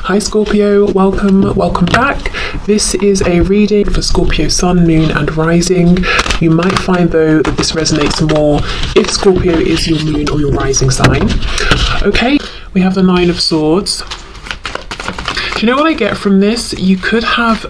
Hi Scorpio, welcome back. This is a reading for Scorpio Sun, Moon and Rising. You might find though that this resonates more if Scorpio is your Moon or your Rising sign. Okay, we have the Nine of Swords. Do you know what I get from this? You could have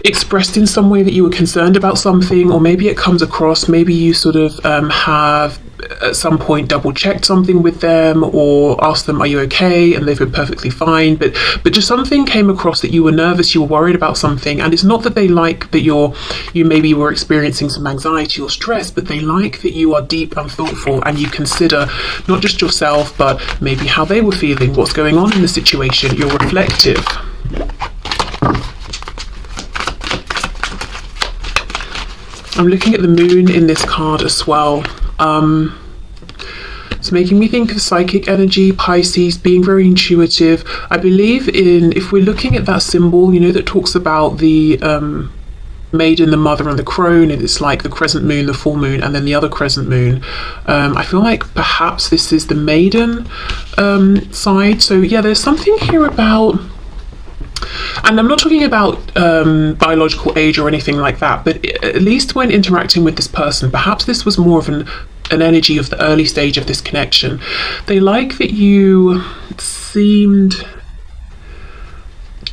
expressed in some way that you were concerned about something, or maybe it comes across, maybe you sort of have at some point double checked something with them or asked them, are you okay? And they've been perfectly fine, but just something came across that you were nervous, you were worried about something. And it's not that they like that you maybe were experiencing some anxiety or stress, but they like that you are deep and thoughtful and you consider not just yourself, but maybe how they were feeling, what's going on in the situation. You're reflective. I'm looking at the moon in this card as well. It's making me think of psychic energy, Pisces, being very intuitive. I believe if we're looking at that symbol, you know, that talks about the maiden, the mother and the crone, and it's like the crescent moon, the full moon, and then the other crescent moon. I feel like perhaps this is the maiden side. So yeah, there's something here about, and I'm not talking about biological age or anything like that, but at least when interacting with this person, perhaps this was more of an energy of the early stage of this connection. They like that you seemed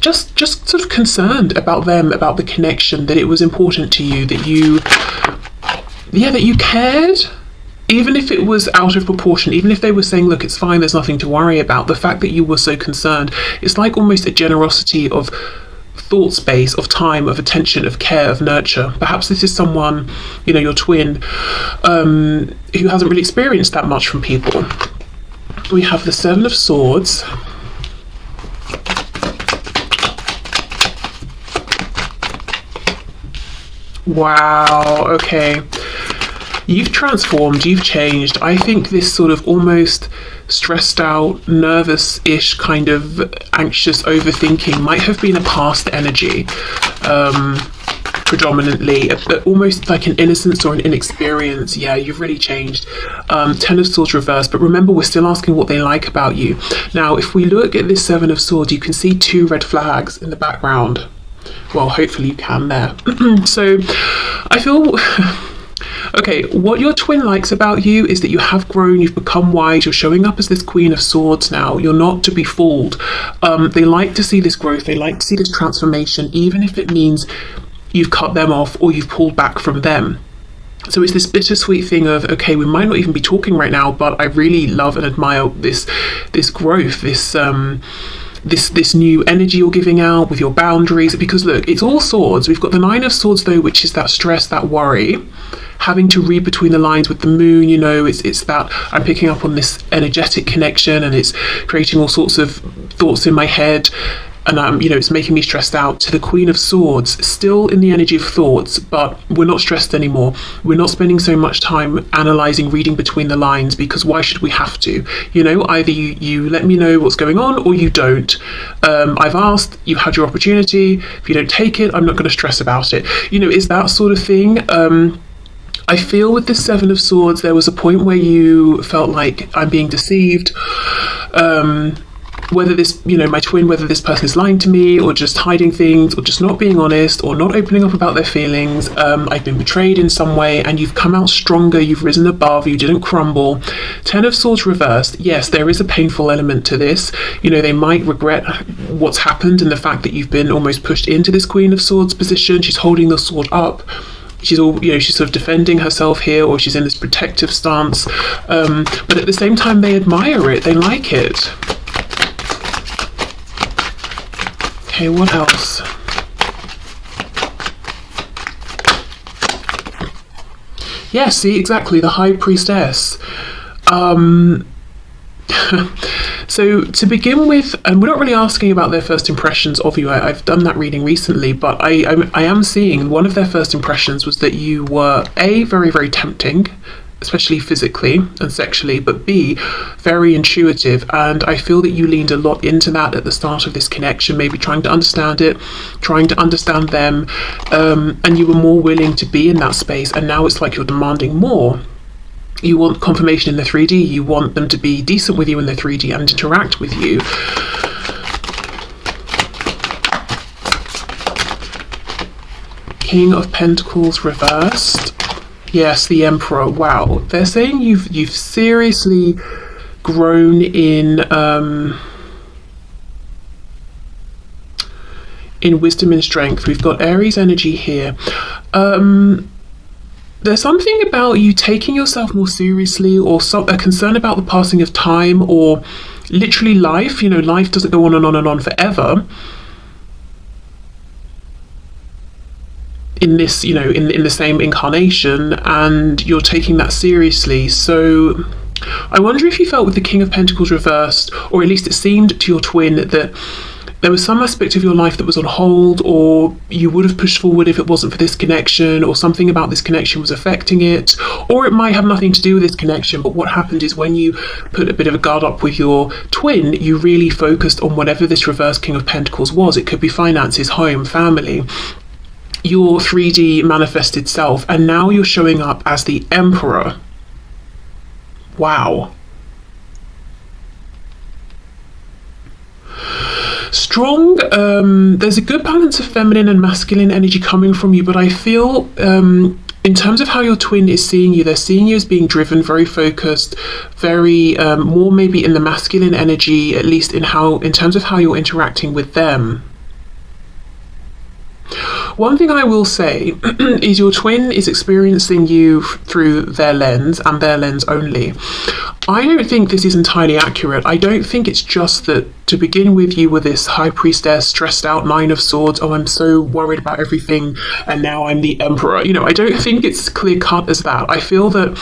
just sort of concerned about them, about the connection, that it was important to you, that you cared. Even if it was out of proportion, even if they were saying, look, it's fine, there's nothing to worry about, the fact that you were so concerned, it's like almost a generosity of thought space, of time, of attention, of care, of nurture. Perhaps this is someone, you know, your twin, who hasn't really experienced that much from people. We have the Seven of Swords. Wow, okay. You've transformed, you've changed. I think this sort of almost stressed out, nervous-ish, kind of anxious overthinking might have been a past energy, predominantly, almost like an innocence or an inexperience. Yeah, you've really changed. Ten of Swords reversed, but remember, we're still asking what they like about you. Now, if we look at this Seven of Swords, you can see two red flags in the background. Well, hopefully you can there. So I feel... Okay, what your twin likes about you is that you have grown, you've become wise, you're showing up as this Queen of Swords now. You're not to be fooled. They like to see this growth, they like to see this transformation, even if it means you've cut them off or you've pulled back from them. So it's this bittersweet thing of, okay, we might not even be talking right now, but I really love and admire this growth, this new energy you're giving out with your boundaries. Because look, it's all swords. We've got the Nine of Swords though, which is that stress, that worry, having to read between the lines with the moon. You know, it's that I'm picking up on this energetic connection and it's creating all sorts of thoughts in my head, and you know, it's making me stressed out. To the Queen of Swords, still in the energy of thoughts, but we're not stressed anymore. We're not spending so much time analysing, reading between the lines, because why should we have to? You know, either you let me know what's going on or you don't. I've asked, you've had your opportunity. If you don't take it, I'm not going to stress about it. You know, it's that sort of thing. I feel with the Seven of Swords, there was a point where you felt like, I'm being deceived. Whether this, you know, my twin, whether this person is lying to me or just hiding things or just not being honest or not opening up about their feelings. I've been betrayed in some way, and you've come out stronger, you've risen above, you didn't crumble. Ten of Swords reversed. Yes, there is a painful element to this. You know, they might regret what's happened and the fact that you've been almost pushed into this Queen of Swords position. She's holding the sword up. She's she's sort of defending herself here, or she's in this protective stance. But at the same time, they admire it, they like it. Okay, what else? Yeah, see, exactly, the High Priestess. So to begin with, and we're not really asking about their first impressions of you. I've done that reading recently, but I am seeing one of their first impressions was that you were A, very, very tempting, especially physically and sexually, but B, very intuitive. And I feel that you leaned a lot into that at the start of this connection, maybe trying to understand it, trying to understand them, and you were more willing to be in that space. And now it's like you're demanding more. You want confirmation in the 3D, you want them to be decent with you in the 3D and interact with you. King of Pentacles reversed. Yes, the Emperor. Wow. They're saying you've seriously grown in wisdom and strength. We've got Aries energy here. There's something about you taking yourself more seriously, or a concern about the passing of time, or literally life. You know, life doesn't go on and on and on forever. In this, you know, in the same incarnation, and you're taking that seriously. So I wonder if you felt with the King of Pentacles reversed, or at least it seemed to your twin, that there was some aspect of your life that was on hold, or you would have pushed forward if it wasn't for this connection, or something about this connection was affecting it, or it might have nothing to do with this connection. But what happened is, when you put a bit of a guard up with your twin, you really focused on whatever this reverse King of Pentacles was. It could be finances, home, family, your 3D manifested self, and now you're showing up as the Emperor. Wow. Strong. There's a good balance of feminine and masculine energy coming from you, but I feel in terms of how your twin is seeing you, they're seeing you as being driven, very focused, very more maybe in the masculine energy, at least in terms of how you're interacting with them. One thing I will say is your twin is experiencing you through their lens, and their lens only. I don't think this is entirely accurate. I don't think it's just that to begin with you were this high priestess, stressed out, 9 of swords, oh, I'm so worried about everything, and now I'm the Emperor. You know, I don't think it's clear cut as that. I feel that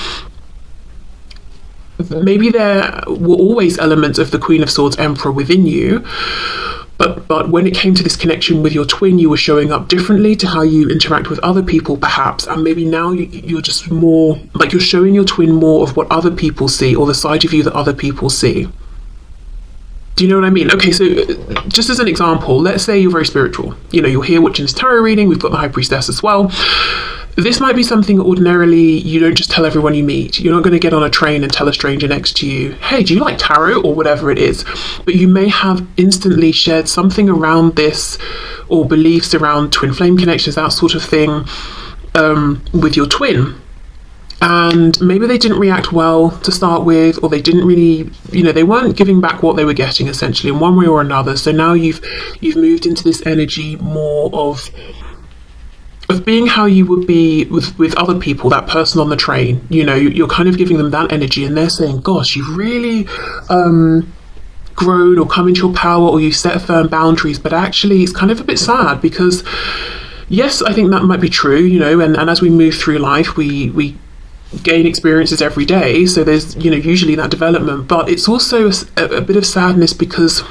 maybe there were always elements of the Queen of Swords Emperor within you, but when it came to this connection with your twin, you were showing up differently to how you interact with other people, perhaps, and maybe now you're just more like you're showing your twin more of what other people see, or the side of you that other people see. Do you know what I mean? Okay, so just as an example, let's say you're very spiritual. You know, you're here watching this tarot reading, we've got the High Priestess as well. This might be something ordinarily you don't just tell everyone you meet. You're not going to get on a train and tell a stranger next to you, hey, do you like tarot, or whatever it is. But you may have instantly shared something around this, or beliefs around twin flame connections, that sort of thing, with your twin. And maybe they didn't react well to start with, or they didn't really, you know, they weren't giving back what they were getting, essentially, in one way or another. So now you've moved into this energy more of being how you would be with other people, that person on the train. You know, you're kind of giving them that energy, and they're saying, gosh, you've really grown or come into your power, or you set firm boundaries. But actually it's kind of a bit sad, because yes, I think that might be true, you know, and as we move through life, we gain experiences every day, so there's, you know, usually that development. But it's also a bit of sadness, because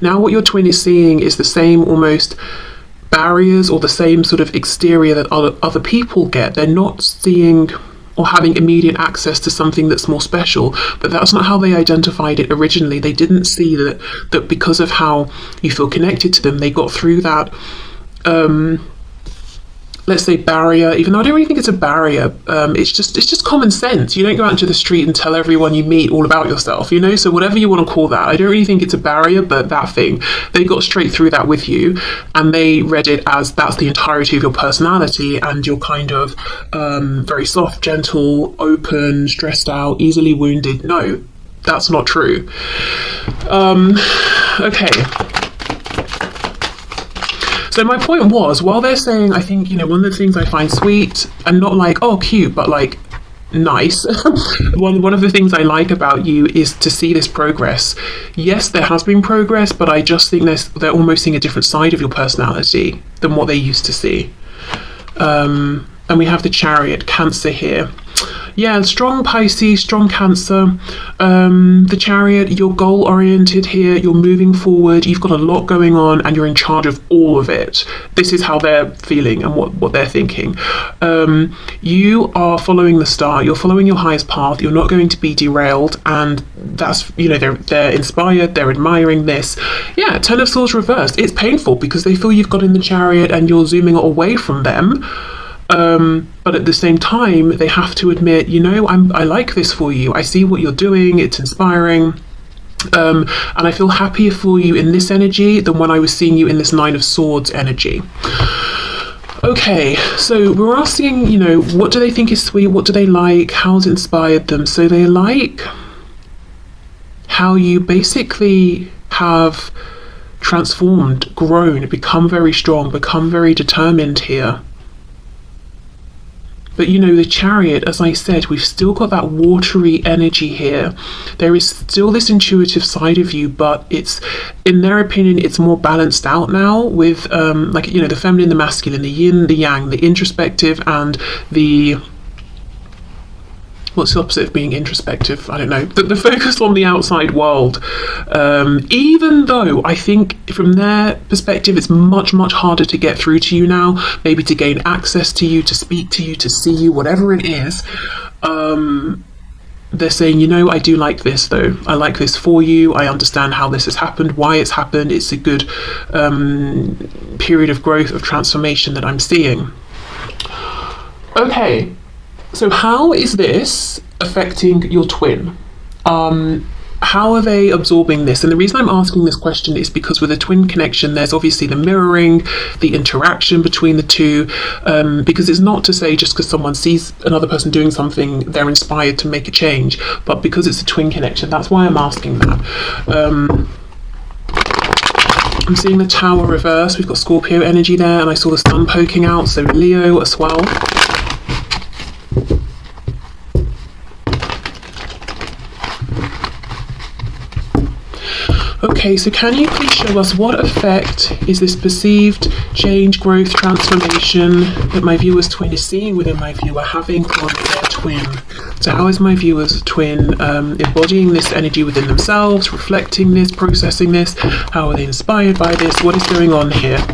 now what your twin is seeing is the same almost barriers, or the same sort of exterior that other people get. They're not seeing or having immediate access to something that's more special, but that's not how they identified it originally. They didn't see that because of how you feel connected to them, they got through that let's say barrier, even though I don't really think it's a barrier. It's just common sense. You don't go out into the street and tell everyone you meet all about yourself, you know, so whatever you want to call that. I don't really think it's a barrier, but that thing, they got straight through that with you, and they read it as that's the entirety of your personality, and you're kind of very soft, gentle, open, stressed out, easily wounded. No, that's not true. Okay. So my point was, while they're saying, I think, you know, one of the things I find sweet, and not like, oh, cute, but like nice, one of the things I like about you is to see this progress. Yes, there has been progress, but I just think they're almost seeing a different side of your personality than what they used to see. And we have the Chariot, Cancer here. Yeah, strong Pisces, strong Cancer. The Chariot, you're goal oriented here, you're moving forward, you've got a lot going on, and you're in charge of all of it. This is how they're feeling and what they're thinking. You are following the star, you're following your highest path, you're not going to be derailed, and that's, you know, they're inspired, they're admiring this. Yeah, Ten of Swords reversed. It's painful because they feel you've got in the Chariot and you're zooming away from them. But at the same time, they have to admit, you know, I like this for you. I see what you're doing. It's inspiring. And I feel happier for you in this energy than when I was seeing you in this Nine of Swords energy. Okay, so we're asking, what do they think is sweet? What do they like? How's it inspired them? So they like how you basically have transformed, grown, become very strong, become very determined here. But the Chariot, as I said, we've still got that watery energy here. There is still this intuitive side of you, but it's, in their opinion, it's more balanced out now with, the feminine, the masculine, the yin, the yang, the introspective, and the... What's the opposite of being introspective? I don't know. The focus on the outside world. Even though I think from their perspective, it's much, much harder to get through to you now, maybe to gain access to you, to speak to you, to see you, whatever it is. They're saying, I do like this though. I like this for you. I understand how this has happened, why it's happened. It's a good period of growth, of transformation that I'm seeing. Okay. So how is this affecting your twin? How are they absorbing this? And the reason I'm asking this question is because with a twin connection, there's obviously the mirroring, the interaction between the two, because it's not to say just because someone sees another person doing something, they're inspired to make a change, but because it's a twin connection, that's why I'm asking that. I'm seeing the Tower reverse. We've got Scorpio energy there, and I saw the sun poking out, so Leo as well. Okay, so can you please show us what effect is this perceived change, growth, transformation that my viewer's twin is seeing within my viewer having on their twin? So how is my viewer's twin embodying this energy within themselves, reflecting this, processing this? How are they inspired by this? What is going on here?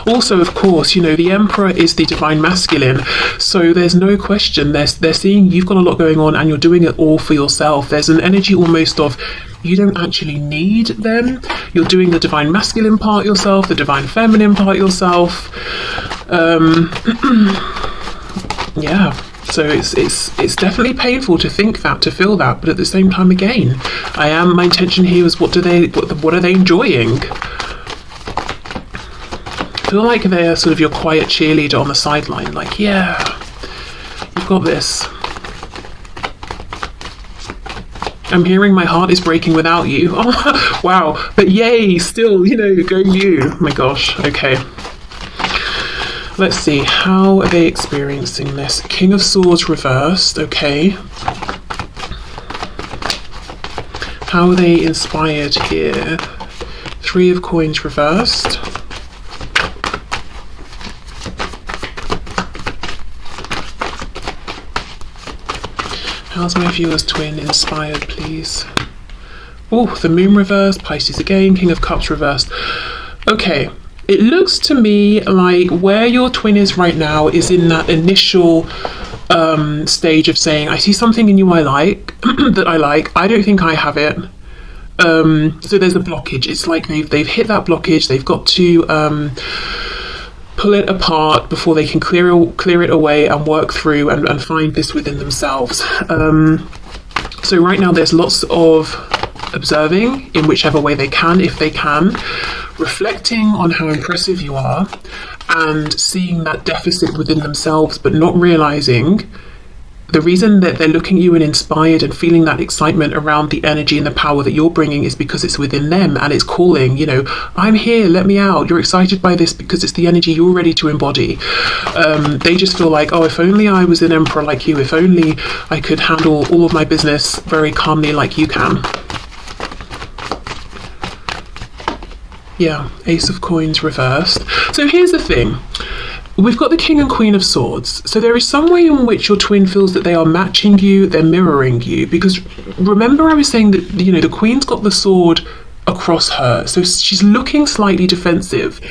Also, of course, the Emperor is the divine masculine, so there's no question. They're seeing you've got a lot going on and you're doing it all for yourself. There's an energy almost of you don't actually need them. You're doing the divine masculine part yourself, the divine feminine part yourself. Yeah. So it's definitely painful to think that, to feel that, but at the same time, again, my intention here is what are they enjoying? I feel like they're sort of your quiet cheerleader on the sideline, like, yeah, you've got this. I'm hearing my heart is breaking without you. Oh, wow, but yay, still, go you. Oh my gosh, okay. Let's see, how are they experiencing this? King of Swords reversed, okay. How are they inspired here? Three of Coins reversed. How's my viewer's twin inspired, please? Oh, the Moon reversed, Pisces again, King of Cups reversed. Okay, it looks to me like where your twin is right now is in that initial stage of saying, I see something in you I like, that I like, I don't think I have it. So there's a blockage. It's like they've hit that blockage, they've got to pull it apart before they can clear it away and work through and find this within themselves. So right now there's lots of observing in whichever way they can, if they can, reflecting on how impressive you are and seeing that deficit within themselves, but not realizing the reason that they're looking at you and inspired and feeling that excitement around the energy and the power that you're bringing is because it's within them and it's calling, I'm here, let me out. You're excited by this because it's the energy you're ready to embody. They just feel like, oh, if only I was an emperor like you, if only I could handle all of my business very calmly like you can. Yeah, Ace of Coins reversed. So here's the thing. We've got the King and Queen of Swords. So there is some way in which your twin feels that they are matching you, they're mirroring you. Because remember I was saying that, the Queen's got the sword across her. So she's looking slightly defensive,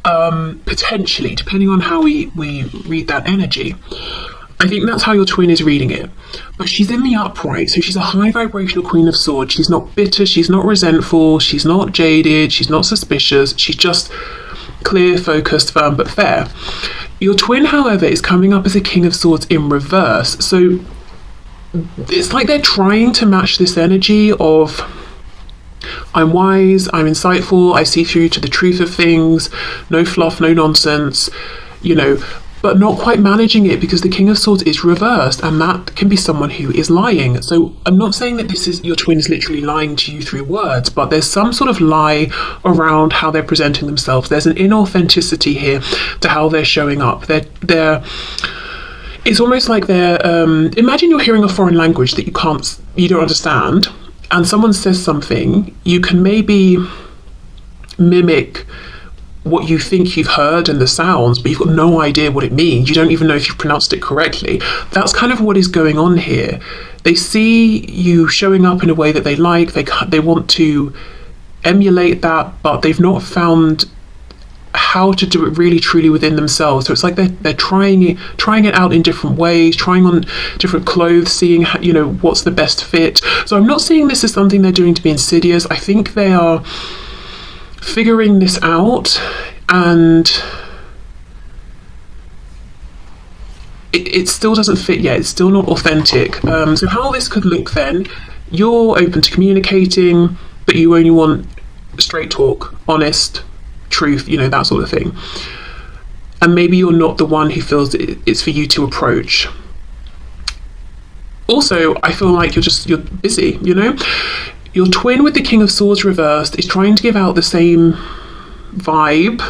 potentially, depending on how we read that energy. I think that's how your twin is reading it. But she's in the upright, so she's a high vibrational Queen of Swords. She's not bitter, she's not resentful, she's not jaded, she's not suspicious, she's just clear, focused, firm, but fair. Your twin, however, is coming up as a King of Swords in reverse. So it's like they're trying to match this energy of, I'm wise, I'm insightful, I see through to the truth of things, no fluff, no nonsense, you know, but not quite managing it because the King of Swords is reversed, and that can be someone who is lying. So I'm not saying that this is your twin is literally lying to you through words, but there's some sort of lie around how they're presenting themselves. There's an inauthenticity here to how they're showing up. They're it's almost like they're imagine you're hearing a foreign language that you don't understand, and someone says something, you can maybe mimic what you think you've heard and the sounds, but you've got no idea what it means. You don't even know if you've pronounced it correctly. That's kind of what is going on here. They see you showing up in a way that they like, they want to emulate that, but they've not found how to do it really truly within themselves. So it's like they're trying it out in different ways, trying on different clothes, seeing how, you know, what's the best fit. So I'm not seeing this as something they're doing to be insidious. I think they are figuring this out, and it still doesn't fit yet. It's still not authentic. So how this could look then, you're open to communicating, but you only want straight talk, honest, truth, you know, that sort of thing. And maybe you're not the one who feels it's for you to approach. Also, I feel like you're busy, you know? Your twin with the King of Swords reversed is trying to give out the same vibe,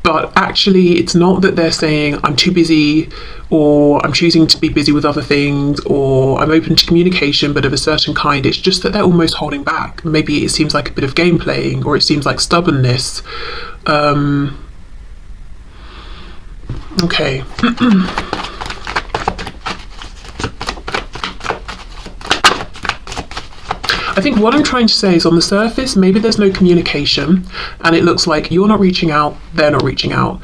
but actually it's not that they're saying I'm too busy, or I'm choosing to be busy with other things, or I'm open to communication but of a certain kind. It's just that they're almost holding back. Maybe it seems like a bit of game playing, or it seems like stubbornness. Okay. I think what I'm trying to say is, on the surface, maybe there's no communication and it looks like you're not reaching out, they're not reaching out.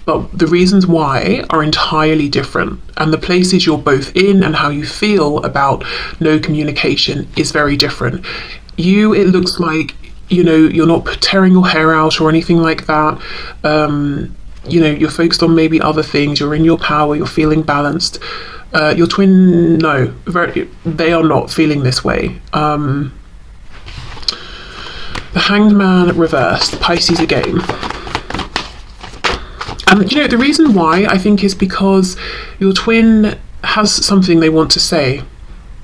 But the reasons why are entirely different. And the places you're both in and how you feel about no communication is very different. It looks like, you know, you're not tearing your hair out or anything like that. You know, you're focused on maybe other things, you're in your power, you're feeling balanced. Your twin, no, they are not feeling this way. The Hanged Man reversed, Pisces again. And you know, the reason why I think is because your twin has something they want to say.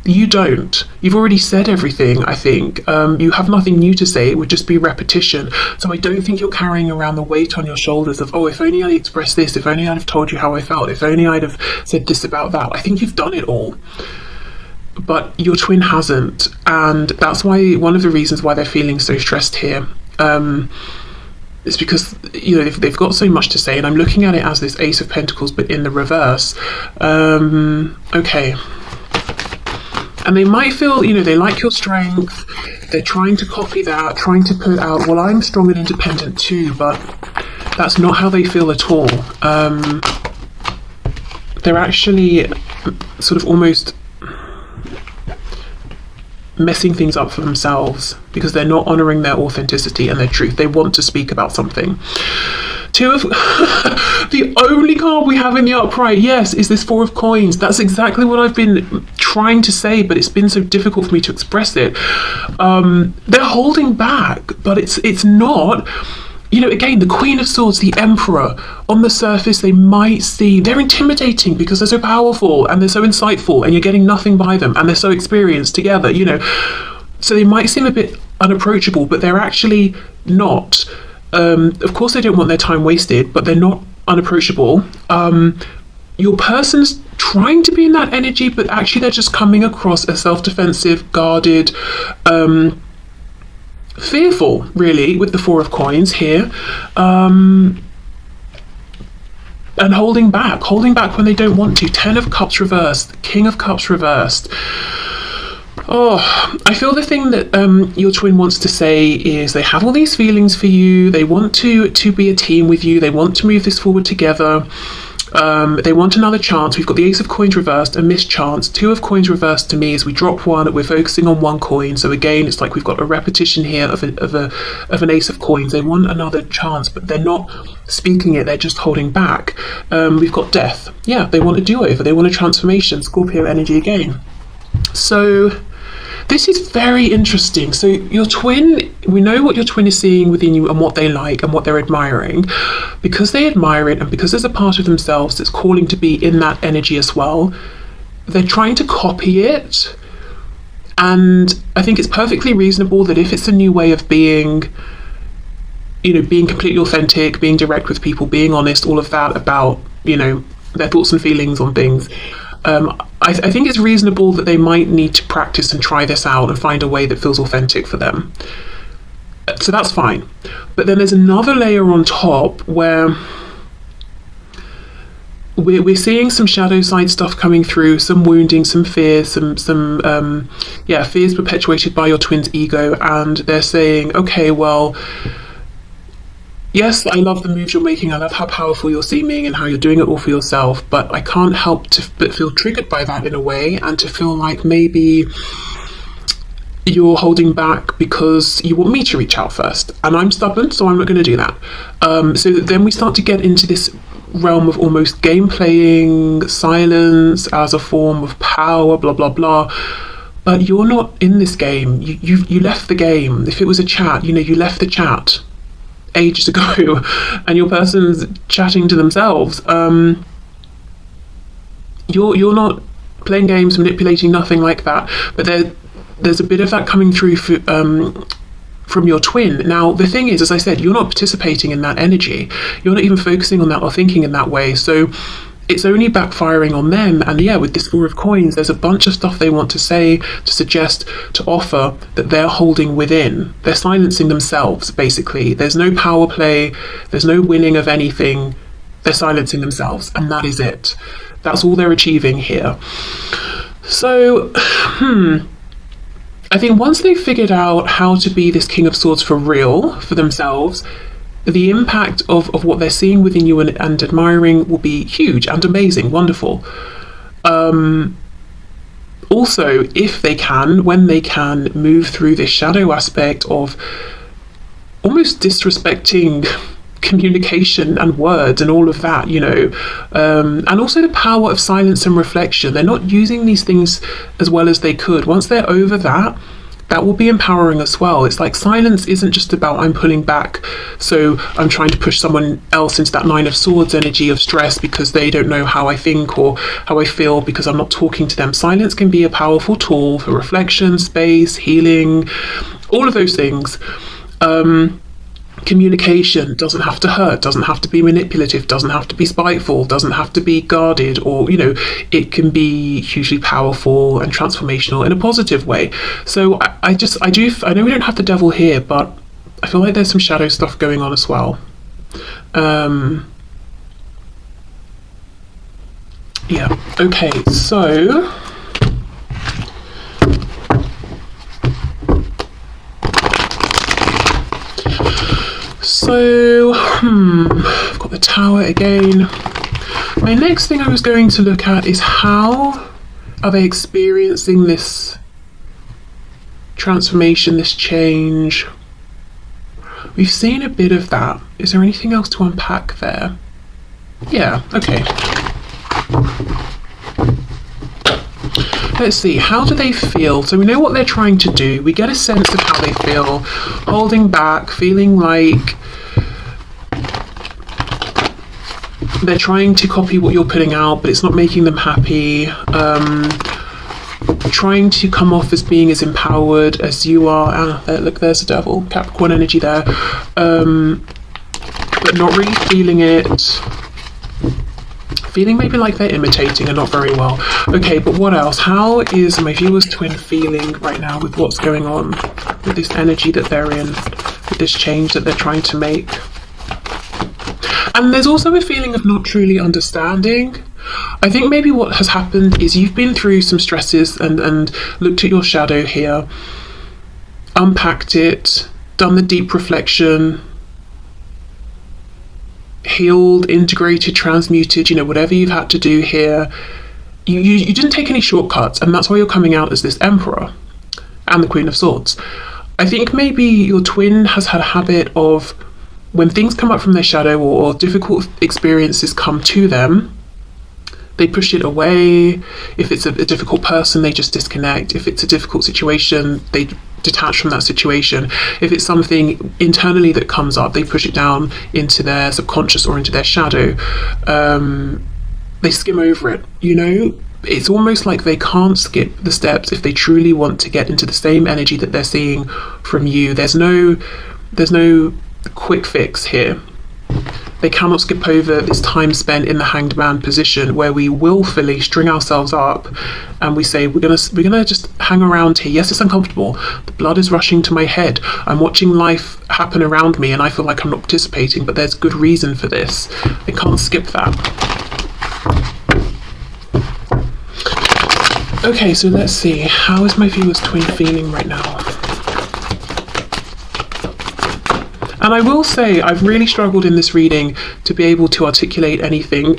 You don't. You've already said everything, I think. You have nothing new to say. It would just be repetition. So I don't think you're carrying around the weight on your shoulders of, oh, if only I expressed this, if only I'd have told you how I felt, if only I'd have said this about that. I think you've done it all. But your twin hasn't. And that's why, one of the reasons why they're feeling so stressed here. It's because, you know, they've got so much to say. And I'm looking at it as this Ace of Pentacles, but in the reverse. Okay. And they might feel, you know, they like your strength, they're trying to copy that, trying to put out, well, I'm strong and independent too, but that's not how they feel at all. They're actually sort of almost messing things up for themselves because they're not honouring their authenticity and their truth. They want to speak about something. The only card we have in the upright, yes, is this Four of Coins. That's exactly what I've been trying to say, but it's been so difficult for me to express it. They're holding back, but it's not. You know, again, the Queen of Swords, the Emperor, on the surface, they might seem, they're intimidating because they're so powerful and they're so insightful and you're getting nothing by them and they're so experienced together, you know. So they might seem a bit unapproachable, but they're actually not. Of course, they don't want their time wasted, but they're not unapproachable. Your person's trying to be in that energy, but actually they're just coming across as self-defensive, guarded, fearful, really, with the Four of Coins here, and holding back when they don't want to. 10 of Cups reversed, King of Cups reversed. Oh, I feel the thing that your twin wants to say is they have all these feelings for you, they want to be a team with you, they want to move this forward together. They want another chance. We've got the Ace of Coins reversed, a missed chance. 2 of Coins reversed to me as we drop one, we're focusing on one coin. So again, it's like we've got a repetition here of an Ace of Coins. They want another chance, but they're not speaking it, they're just holding back. We've got Death. Yeah, they want a do-over, they want a transformation. Scorpio energy again. So this is very interesting. So your twin, we know what your twin is seeing within you and what they like and what they're admiring. Because they admire it and because there's a part of themselves that's calling to be in that energy as well, they're trying to copy it. And I think it's perfectly reasonable that if it's a new way of being, you know, being completely authentic, being direct with people, being honest, all of that about, you know, their thoughts and feelings on things, I think it's reasonable that they might need to practice and try this out and find a way that feels authentic for them. So that's fine. But then there's another layer on top where we're seeing some shadow side stuff coming through, some wounding, some fear, some fears perpetuated by your twin's ego, and they're saying, okay, well, yes, I love the moves you're making, I love how powerful you're seeming and how you're doing it all for yourself, but I can't help but feel triggered by that in a way, and to feel like maybe you're holding back because you want me to reach out first, and I'm stubborn, so I'm not going to do that. So then we start to get into this realm of almost game playing, silence as a form of power, blah blah blah. But you're not in this game. You left the game. If it was a chat, you know, you left the chat ages ago, and your person's chatting to themselves. You're not playing games, manipulating, nothing like that. But there's a bit of that coming through from your twin. Now, the thing is, as I said, you're not participating in that energy. You're not even focusing on that or thinking in that way. So it's only backfiring on them. And yeah, with this Four of Coins, there's a bunch of stuff they want to say, to suggest, to offer that they're holding within. They're silencing themselves, basically. There's no power play. There's no winning of anything. They're silencing themselves. And that is it. That's all they're achieving here. So, I think once they've figured out how to be this King of Swords for real, for themselves, the impact of what they're seeing within you and admiring will be huge and amazing, wonderful. Also, if they can, when they can, move through this shadow aspect of almost disrespecting communication and words and all of that, you know, and also the power of silence and reflection. They're not using these things as well as they could. Once they're over that will be empowering as well. It's like silence isn't just about I'm pulling back, so I'm trying to push someone else into that Nine of Swords energy of stress because they don't know how I think or how I feel because I'm not talking to them. Silence can be a powerful tool for reflection, space, healing, all of those things. Communication doesn't have to hurt, doesn't have to be manipulative, doesn't have to be spiteful, doesn't have to be guarded, or, you know, it can be hugely powerful and transformational in a positive way. So I know we don't have the devil here, but I feel like there's some shadow stuff going on as well. Yeah, okay, so I've got the Tower again. My next thing I was going to look at is how are they experiencing this transformation, this change. We've seen a bit of that. Is there anything else to unpack there? Yeah, okay. Let's see, how do they feel? So we know what they're trying to do. We get a sense of how they feel. Holding back, feeling like they're trying to copy what you're putting out, but it's not making them happy. Trying to come off as being as empowered as you are. Look, there's the devil, Capricorn energy there. But not really feeling it. Feeling maybe like they're imitating and not very well. Okay, but what else? How is my viewer's twin feeling right now with what's going on, with this energy that they're in, with this change that they're trying to make? And there's also a feeling of not truly understanding. I think maybe what has happened is you've been through some stresses and looked at your shadow here, unpacked it, done the deep reflection, healed, integrated, transmuted, you know, whatever you've had to do here. You didn't take any shortcuts, and that's why you're coming out as this Emperor and the Queen of Swords. I think maybe your twin has had a habit of, when things come up from their shadow or difficult experiences come to them, they push it away. If it's a difficult person, they just disconnect. If it's a difficult situation, they detach from that situation. If it's something internally that comes up, they push it down into their subconscious or into their shadow. They skim over it, you know. It's almost like they can't skip the steps if they truly want to get into the same energy that they're seeing from you. There's no quick fix here. They cannot skip over this time spent in the Hanged Man position, where we willfully string ourselves up and we say, we're gonna just hang around here. Yes, it's uncomfortable. The blood is rushing to my head. I'm watching life happen around me and I feel like I'm not participating, but there's good reason for this. They can't skip that. Okay, so let's see. How is my viewer's twin feeling right now? And I will say, I've really struggled in this reading to be able to articulate anything.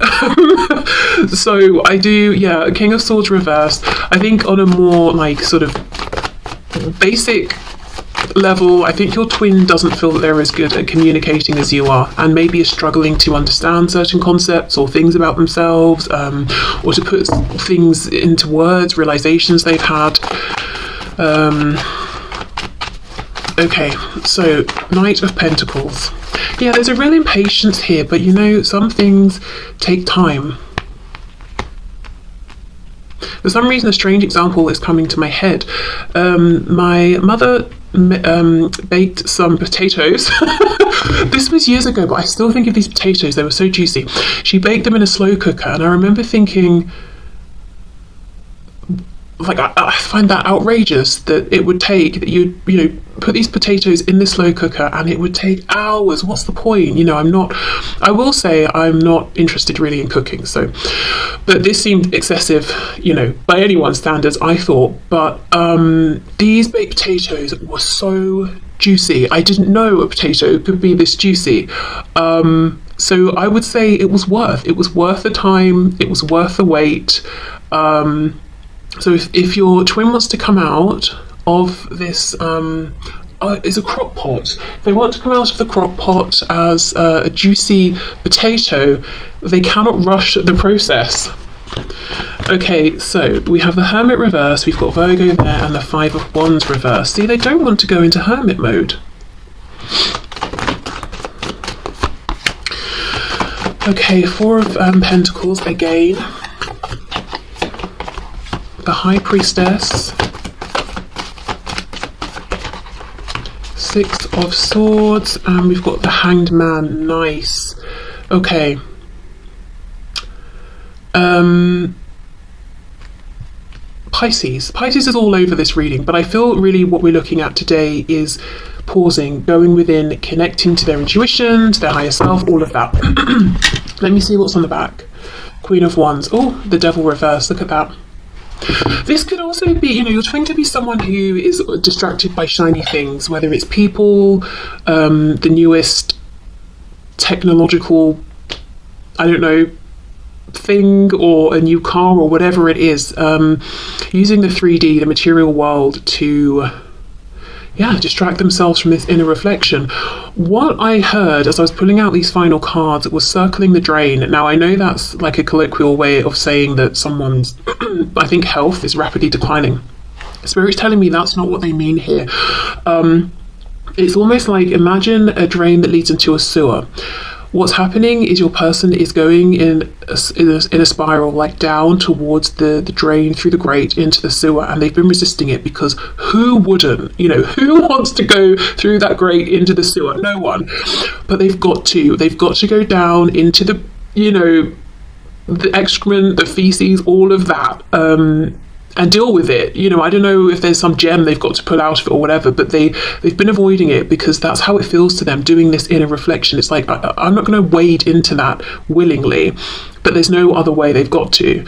So I do, yeah, King of Swords reversed. I think on a more like sort of basic level, I think your twin doesn't feel that they're as good at communicating as you are, and maybe is struggling to understand certain concepts or things about themselves, or to put things into words, realizations they've had. Okay, so Knight of Pentacles. Yeah, there's a real impatience here, but you know, some things take time. For some reason, a strange example is coming to my head. My mother baked some potatoes. This was years ago, but I still think of these potatoes. They were so juicy. She baked them in a slow cooker, and I remember thinking, like, I find that outrageous that it would take, that you know, put these potatoes in the slow cooker and it would take hours. What's the point? You know, I will say I'm not interested really in cooking, so, but this seemed excessive, you know, by anyone's standards, I thought. But these baked potatoes were so juicy. I didn't know a potato could be this juicy. So I would say it was worth the time, it was worth the wait. So if your twin wants to come out of this, it's a crock pot. If they want to come out of the crock pot as a juicy potato, they cannot rush the process. Okay, so we have the Hermit reverse, we've got Virgo there, and the Five of Wands reverse. See, they don't want to go into Hermit mode. Okay, Four of Pentacles again. The High Priestess, Six of Swords, and we've got the Hanged Man. Nice. Okay. Pisces. Pisces is all over this reading, but I feel really what we're looking at today is pausing, going within, connecting to their intuition, to their higher self, all of that. Let me see what's on the back. Queen of Wands. Oh, the Devil reverse. Look at that. This could also be, you know, you're trying to be someone who is distracted by shiny things, whether it's people, the newest technological, I don't know, thing, or a new car, or whatever it is, using the 3D, the material world, to distract themselves from this inner reflection. What I heard as I was pulling out these final cards was circling the drain. Now, I know that's like a colloquial way of saying that someone's, I think, health is rapidly declining. Spirit's telling me that's not what they mean here. It's almost like, imagine a drain that leads into a sewer. What's happening is your person is going in a spiral, like down towards the drain, through the grate into the sewer, and they've been resisting it because who wouldn't? You know, who wants to go through that grate into the sewer? No one. But they've got to go down into the, you know, the excrement, the feces, all of that, and deal with it. You know, I don't know if there's some gem they've got to pull out of it or whatever, but they've been avoiding it because that's how it feels to them, doing this inner reflection. It's like, I'm not going to wade into that willingly, but there's no other way, they've got to.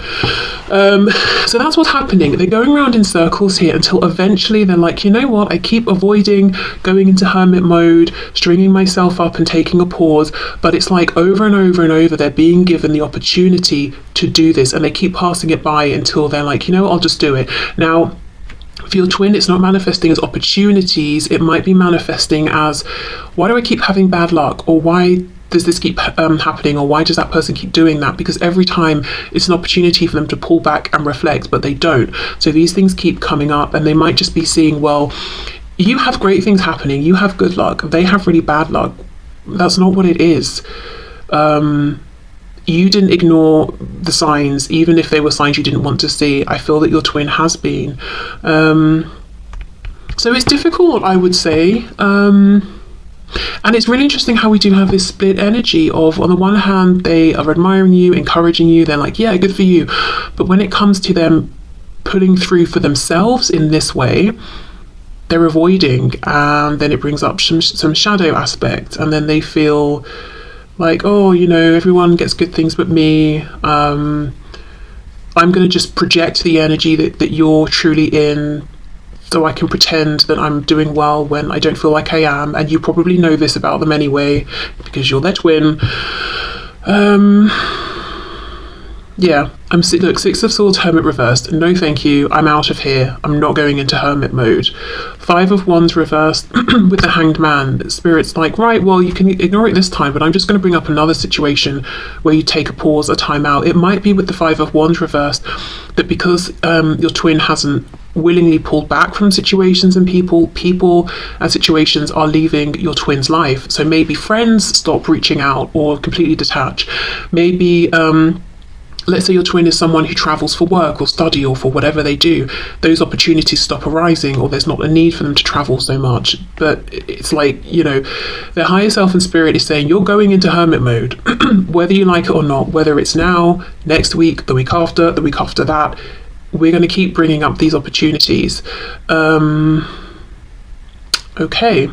So that's what's happening. They're going around in circles here until eventually they're like, you know what, I keep avoiding going into hermit mode, stringing myself up and taking a pause, but it's like over and over and over they're being given the opportunity to do this, and they keep passing it by until they're like, you know what, I'll just do it. Now, for your twin, it's not manifesting as opportunities, it might be manifesting as, why do I keep having bad luck, or why does this keep happening, or why does that person keep doing that? Because every time it's an opportunity for them to pull back and reflect, but they don't. So these things keep coming up, and they might just be seeing, well, you have great things happening, you have good luck, they have really bad luck. That's not what it is. You didn't ignore the signs, even if they were signs you didn't want to see. I feel that your twin has been. So it's difficult, I would say. And it's really interesting how we do have this split energy of, on the one hand, they are admiring you, encouraging you, they're like, yeah, good for you. But when it comes to them pulling through for themselves in this way, they're avoiding, and then it brings up some shadow aspect, and then they feel like, oh, you know, everyone gets good things but me. I'm going to just project the energy that you're truly in, so I can pretend that I'm doing well when I don't feel like I am. And you probably know this about them anyway, because you're their twin. Yeah, look, Six of Swords, Hermit reversed. No thank you, I'm out of here. I'm not going into hermit mode. Five of Wands reversed with the Hanged Man. Spirit's like, right, well, you can ignore it this time, but I'm just going to bring up another situation where you take a pause, a time out. It might be with the Five of Wands reversed that because your twin hasn't willingly pulled back from situations and people and situations are leaving your twin's life. So maybe friends stop reaching out or completely detach. Maybe let's say your twin is someone who travels for work or study or for whatever they do, those opportunities stop arising, or there's not a need for them to travel so much. But it's like, you know, their higher self and spirit is saying you're going into hermit mode, whether you like it or not, whether it's now, next week, the week after that, we're going to keep bringing up these opportunities. Okay.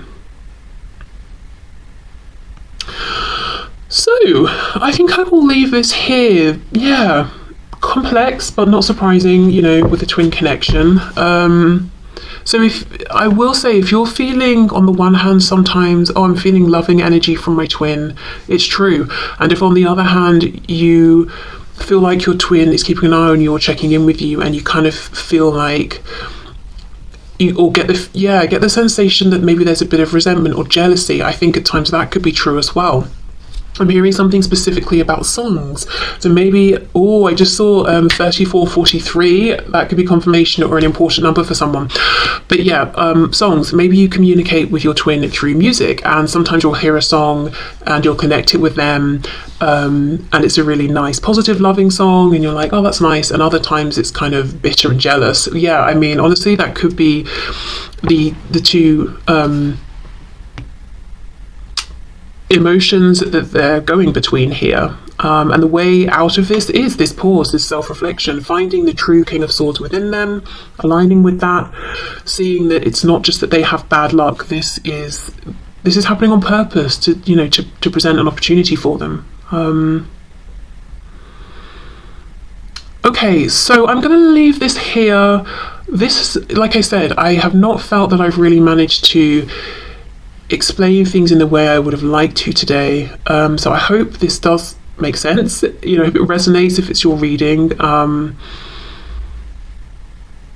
So, I think I will leave this here. Yeah, complex, but not surprising, you know, with the twin connection. So I will say, if you're feeling, on the one hand, sometimes, oh, I'm feeling loving energy from my twin, it's true. And if on the other hand, you feel like your twin is keeping an eye on you or checking in with you, and you kind of feel like you get the sensation that maybe there's a bit of resentment or jealousy, I think at times that could be true as well. I'm hearing something specifically about songs. So maybe, I just saw 3443. That could be confirmation or an important number for someone. But yeah, songs. Maybe you communicate with your twin through music, and sometimes you'll hear a song and you'll connect it with them. And it's a really nice, positive, loving song, and you're like, oh, that's nice. And other times it's kind of bitter and jealous. Yeah, I mean, honestly, that could be the two emotions that they're going between here. And the way out of this is this pause, this self-reflection, finding the true King of Swords within them, aligning with that, seeing that it's not just that they have bad luck, this is happening on purpose to present an opportunity for them. Okay, so I'm going to leave this here. This, like I said, I have not felt that I've really managed to explain things in the way I would have liked to today. So I hope this does make sense, if it resonates, if it's your reading, and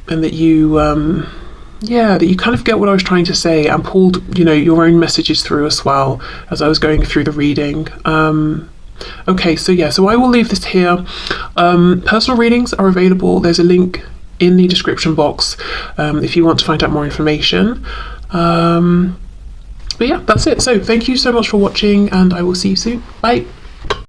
that you that you kind of get what I was trying to say and pulled your own messages through as well as I was going through the reading. Okay, so I will leave this here. Personal readings are available. There's a link in the description box if you want to find out more information. But yeah, that's it. So thank you so much for watching, and I will see you soon. Bye.